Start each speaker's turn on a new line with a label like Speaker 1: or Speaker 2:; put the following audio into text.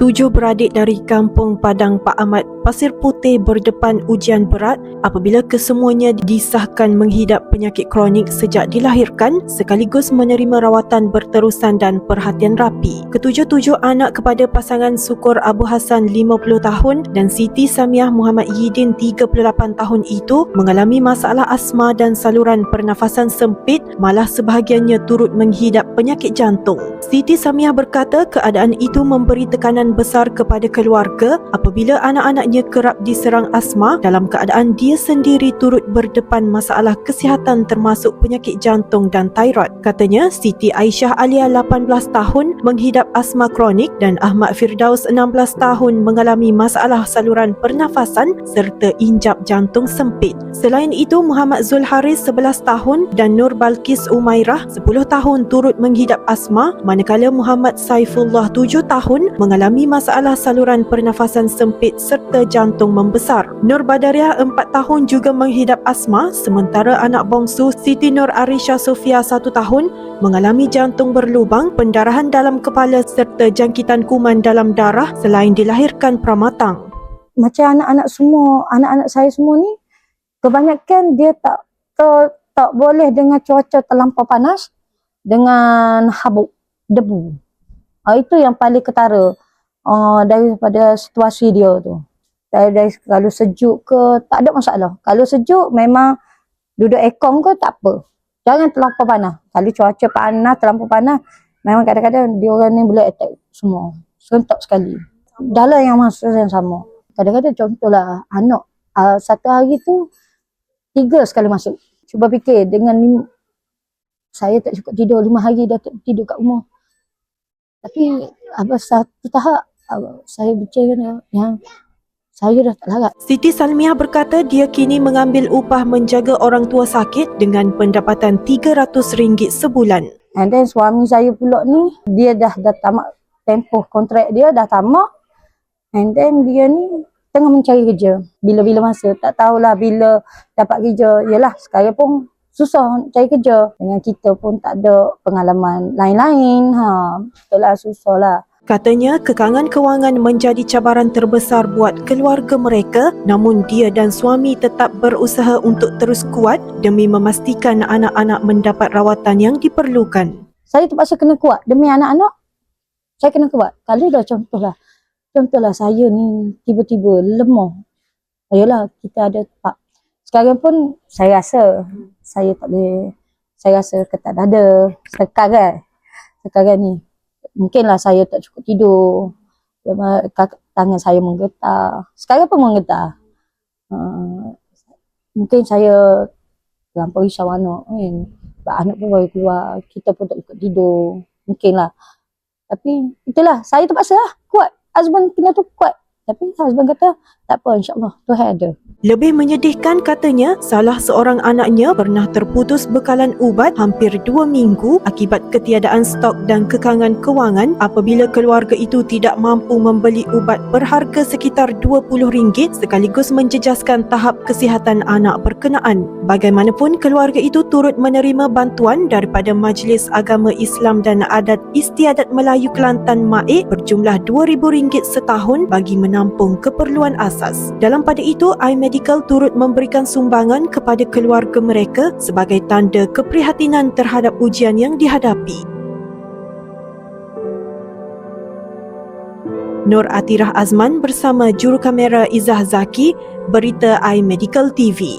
Speaker 1: 7 beradik dari kampung Padang Pak Ahmad, Pasir Putih berdepan ujian berat apabila kesemuanya disahkan menghidap penyakit kronik sejak dilahirkan sekaligus menerima rawatan berterusan dan perhatian rapi. Ketujuh-tujuh anak kepada pasangan Sukur Abu Hassan 50 tahun dan Siti Samiah Muhammad Yidin 38 tahun itu mengalami masalah asma dan saluran pernafasan sempit, malah sebahagiannya turut menghidap penyakit jantung. Siti Samiah berkata keadaan itu memberi tekanan besar kepada keluarga apabila anak-anaknya kerap diserang asma dalam keadaan dia sendiri turut berdepan masalah kesihatan termasuk penyakit jantung dan thyroid. Katanya Siti Aisyah Alia 18 tahun menghidap asma kronik dan Ahmad Firdaus 16 tahun mengalami masalah saluran pernafasan serta injap jantung sempit. Selain itu Muhammad Zulharis 11 tahun dan Nur Balkis Umairah 10 tahun turut menghidap asma, manakala Muhammad Saifullah 7 tahun mengalami masalah saluran pernafasan sempit serta jantung membesar. Nur Badariah 4 tahun juga menghidap asma, sementara anak bongsu Siti Nur Arisha Sofia 1 tahun mengalami jantung berlubang, pendarahan dalam kepala serta jangkitan kuman dalam darah selain dilahirkan pramatang.
Speaker 2: Macam anak-anak saya semua ni, kebanyakan dia tak boleh dengan cuaca terlampau panas dengan habuk, debu. Itu yang paling ketara daripada situasi dia tu. Kalau sejuk ke tak ada masalah. Kalau sejuk memang duduk aircon ke tak apa. Jangan terlampau panas. Kalau cuaca panas, terlampau panas, memang kadang-kadang dia orang ni boleh attack semua. Serentak sekali. Dalam yang masa yang sama. Kadang-kadang contohlah anak satu hari tu 3 sekali masuk. Cuba fikir dengan saya tak cukup tidur 5 hari dah tidur kat rumah. Tapi satu tahap saya bicara yang saya dah tak larat.
Speaker 1: Siti Salmiah berkata dia kini mengambil upah menjaga orang tua sakit dengan pendapatan RM300 sebulan.
Speaker 2: And then suami saya pula ni, dia dah tamat tempoh kontrak dia, dah tamat. And then dia ni tengah mencari kerja. Bila-bila masa, tak tahulah bila dapat kerja. Yelah, sekarang pun susah cari kerja. Dengan kita pun tak ada pengalaman lain-lain. Itulah susah lah.
Speaker 1: Katanya kekangan kewangan menjadi cabaran terbesar buat keluarga mereka, namun dia dan suami tetap berusaha untuk terus kuat demi memastikan anak-anak mendapat rawatan yang diperlukan.
Speaker 2: Saya terpaksa kena kuat demi anak-anak. Saya kena kuat. Kalau dah contohlah saya ni tiba-tiba lemah. Ayolah kita ada pak. Sekarang pun saya rasa saya tak boleh. Saya rasa ketat dada sekarang ni. Mungkinlah saya tak cukup tidur. Tangan saya menggetar. Sekarang pun menggetar. Mungkin saya terlampau risau anak. Anak pun baru keluar. Kita pun tak cukup tidur. Mungkinlah. Tapi itulah. Saya terpaksa lah. Kuat. Husband kena tu kuat. Tapi husband kata tak apa, insyaAllah Tuhan ada.
Speaker 1: Lebih menyedihkan katanya, salah seorang anaknya pernah terputus bekalan ubat hampir 2 minggu akibat ketiadaan stok dan kekangan kewangan apabila keluarga itu tidak mampu membeli ubat berharga sekitar RM20 sekaligus menjejaskan tahap kesihatan anak berkenaan. Bagaimanapun, keluarga itu turut menerima bantuan daripada Majlis Agama Islam dan Adat Istiadat Melayu Kelantan MAIK berjumlah RM2,000 setahun bagi menampung keperluan asas. Dalam pada itu, iMedical turut memberikan sumbangan kepada keluarga mereka sebagai tanda keprihatinan terhadap ujian yang dihadapi. Nur Atirah Azman bersama jurukamera Izzah Zaki, Berita iMedical TV.